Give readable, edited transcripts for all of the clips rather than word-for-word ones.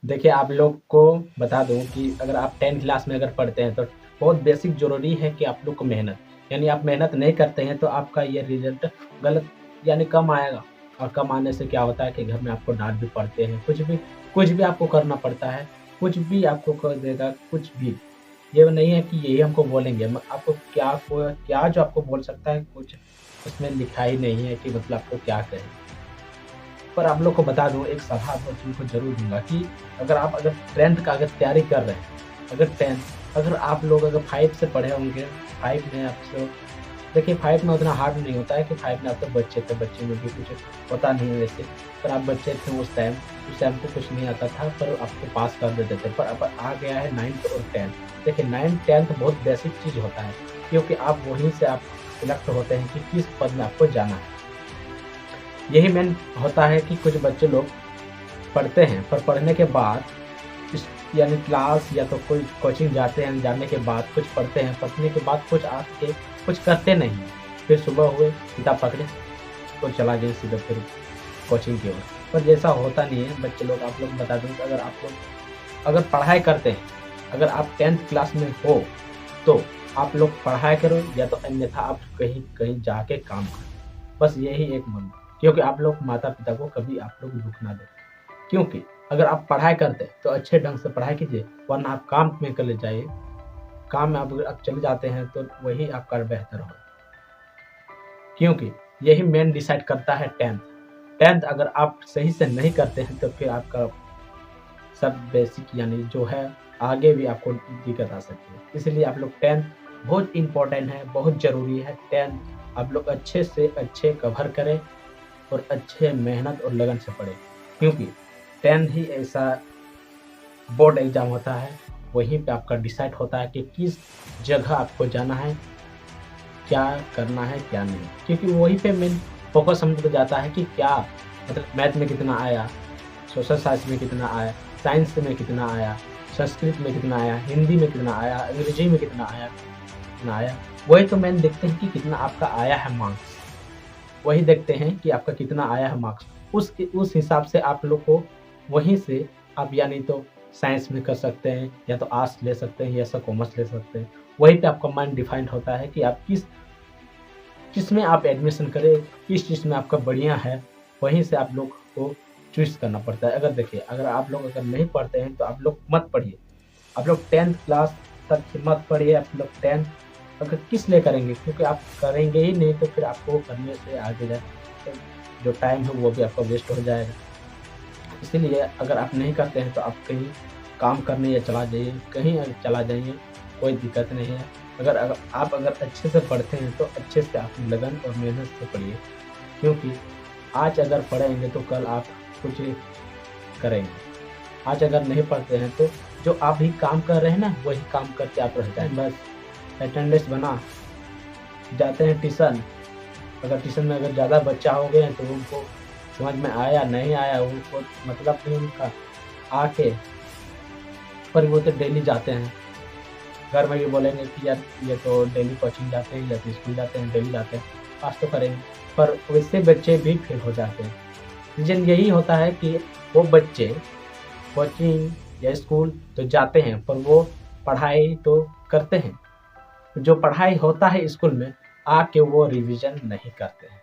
देखिए, आप लोग को बता दूँ कि अगर आप 10th क्लास में अगर पढ़ते हैं, तो बहुत बेसिक ज़रूरी है कि आप लोग को मेहनत, यानी आप मेहनत नहीं करते हैं, तो आपका ये रिज़ल्ट गलत यानी कम आएगा। और कम आने से क्या होता है कि घर में आपको डाँट भी पड़ते हैं, कुछ भी आपको करना पड़ता है, कुछ भी आपको कर देगा, कुछ भी। ये नहीं है कि यही हमको बोलेंगे, म आपको क्या जो आपको बोल सकता है, कुछ उसमें लिखा ही नहीं है कि मतलब आपको क्या कहें। पर आप लोग को बता दूँ, एक सलाह आप लोग को ज़रूर दूँगा कि अगर 10th का अगर तैयारी कर रहे हैं, अगर आप लोग अगर 5 से पढ़े होंगे, 5 में आपसे देखिए 5 में उतना हार्ड नहीं होता है कि 5 में आप तो बच्चे थे, बच्चे में भी कुछ होता नहीं है वैसे। पर आप बच्चे थे उस टाइम को कुछ नहीं आता था, पर आपको पास कर देते थे। पर अब आ गया है 9th और 10th। देखिए 9th 10th बहुत बेसिक चीज़ होता है, क्योंकि आप वहीं से आप सिलेक्ट होते हैं कि किस पद में आपको जाना है। यही मेन होता है कि कुछ बच्चे लोग पढ़ते हैं, पर पढ़ने के बाद इस यानी क्लास या तो कोई कोचिंग जाते हैं, जाने के बाद कुछ पढ़ते हैं, पढ़ने के बाद कुछ आके कुछ करते नहीं हैं। फिर सुबह हुए, किताब पकड़े और चला गए सीधे फिर कोचिंग की ओर। पर जैसा होता नहीं है, बच्चे लोग आप लोग बता दूँ कि अगर आप लोग अगर पढ़ाई करते हैं, अगर आप 10th क्लास में हो, तो आप लोग पढ़ाई करो या तो अन्यथा आप कहीं कहीं जाके काम करो। बस यही एक मन, क्योंकि आप लोग माता-पिता को कभी आप लोग दुःख ना दें। क्योंकि अगर आप पढ़ाई करते हैं, तो अच्छे ढंग से पढ़ाई कीजिए, वरना आप काम में चले जाइए। काम में आप चले जाते हैं, तो वही आपका बेहतर होगा। क्योंकि यही मेन डिसाइड करता है 10th। 10th अगर आप सही से नहीं करते हैं, तो फिर आपका सब बेसिक यानी जो है, आगे भी आपको दिक्कत आ सकती है। इसलिए आप लोग 10th बहुत इम्पोर्टेंट है, बहुत ज़रूरी है। 10th आप लोग अच्छे से अच्छे कवर करें और अच्छे मेहनत और लगन से पढ़ें। क्योंकि 10th ही ऐसा बोर्ड एग्ज़ाम होता है, वहीं पे आपका डिसाइड होता है कि किस जगह आपको जाना है, क्या करना है, क्या नहीं। क्योंकि वहीं पे मेन फ़ोकस हम लोग जाता है कि क्या मतलब मैथ में कितना आया, सोशल साइंस में कितना आया, साइंस में कितना आया, संस्कृत में कितना आया, हिंदी में कितना आया, अंग्रेजी में कितना आया। वही तो मेन देखते हैं कि कितना आपका आया है मार्क्स। वही देखते हैं कि आपका कितना आया है मार्क्स। उस हिसाब से आप लोग को वहीं से आप या नहीं तो साइंस में कर सकते हैं, या तो आर्ट्स ले सकते हैं, या ऐसा कॉमर्स ले सकते हैं। वहीं पे आपका माइंड डिफाइंड होता है कि आप किसमें आप एडमिशन करें, किस चीज़ में आपका बढ़िया है, वहीं से आप लोग को चॉइस करना पड़ता है। अगर देखिए, अगर आप लोग अगर नहीं पढ़ते हैं, तो आप लोग मत पढ़िए। आप लोग 10th क्लास तक ही मत पढ़िए, आप लोग 10th अगर किस लिए करेंगे? क्योंकि आप करेंगे ही नहीं, तो फिर आपको करने से आगे जाके जो टाइम है वो भी आपका वेस्ट हो जाएगा। इसीलिए अगर आप नहीं करते हैं, तो आप कहीं काम करने या चला जाइए, कहीं चला जाइए, कोई दिक्कत नहीं है। अगर आप अच्छे से पढ़ते हैं, तो अच्छे से आप लगन और मेहनत से पढ़िए। क्योंकि आज अगर पढ़ेंगे, तो कल आप कुछ करेंगे। आज अगर नहीं पढ़ते हैं, तो जो आप भी काम कर रहे हैं ना, वही काम करके आप रह जाएँ। बस अटेंडेंस बना, जाते हैं ट्यूशन, अगर ट्यूशन में अगर ज़्यादा बच्चा हो गए हैं, तो उनको समझ में आया, नहीं आया, उनको मतलब नहीं उनका आके, पर वो तो डेली जाते हैं। घर में भी बोलेंगे कि यार ये तो डेली कोचिंग जाते हैं या तो स्कूल जाते हैं, डेली जाते हैं, पास तो करेंगे। पर वैसे बच्चे भी फेल हो जाते हैं। रीज़न यही होता है कि वो बच्चे कोचिंग या स्कूल तो जाते हैं, पर वो पढ़ाई तो करते हैं। जो पढ़ाई होता है स्कूल में, आके वो रिवीजन नहीं करते हैं।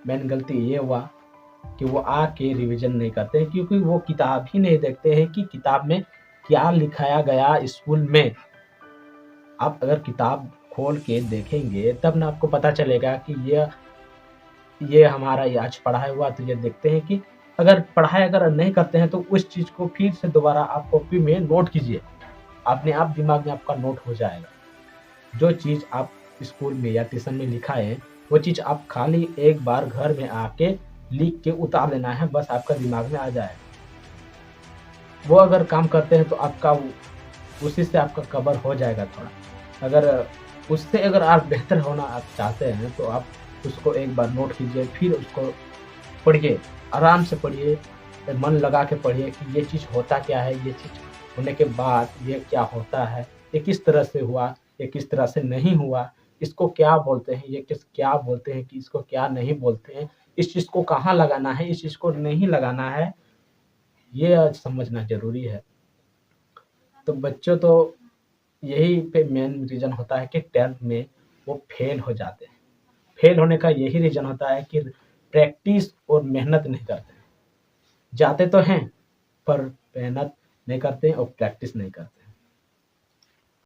मेन गलती ये हुआ कि वो आके रिवीजन नहीं करते हैं, क्योंकि वो किताब ही नहीं देखते हैं कि किताब में क्या लिखाया गया स्कूल में। आप अगर किताब खोल के देखेंगे, तब ना आपको पता चलेगा कि ये हमारा ये आज पढ़ाई हुआ, तो ये देखते हैं कि अगर पढ़ाई अगर नहीं करते हैं, तो उस चीज़ को फिर से दोबारा आप कॉपी में नोट कीजिए। अपने आप दिमाग में आपका नोट हो जाएगा। जो चीज़ आप स्कूल में या ट्यूशन में लिखा है, वो चीज़ आप खाली एक बार घर में आके लिख के उतार देना है, बस आपका दिमाग में आ जाएगा। वो अगर काम करते हैं, तो आपका उसी से आपका कवर हो जाएगा थोड़ा। अगर उससे अगर आप बेहतर होना आप चाहते हैं, तो आप उसको एक बार नोट कीजिए, फिर उसको पढ़िए, आराम से पढ़िए, मन लगा के पढ़िए कि ये चीज़ होता क्या है, ये चीज़ होने के बाद ये क्या होता है, ये किस तरह से हुआ, ये किस तरह से नहीं हुआ, इसको क्या बोलते हैं, क्या बोलते हैं, कि इसको क्या नहीं बोलते हैं, इस चीज़ को कहाँ लगाना है, इस चीज़ को नहीं लगाना है। ये आज समझना ज़रूरी है। तो बच्चों तो यही पे मेन रीज़न होता है कि 10th में वो फेल हो जाते हैं। फेल होने का यही रीज़न होता है कि प्रैक्टिस और मेहनत नहीं करते हैं। जाते तो हैं, पर मेहनत नहीं करते और प्रैक्टिस नहीं करते।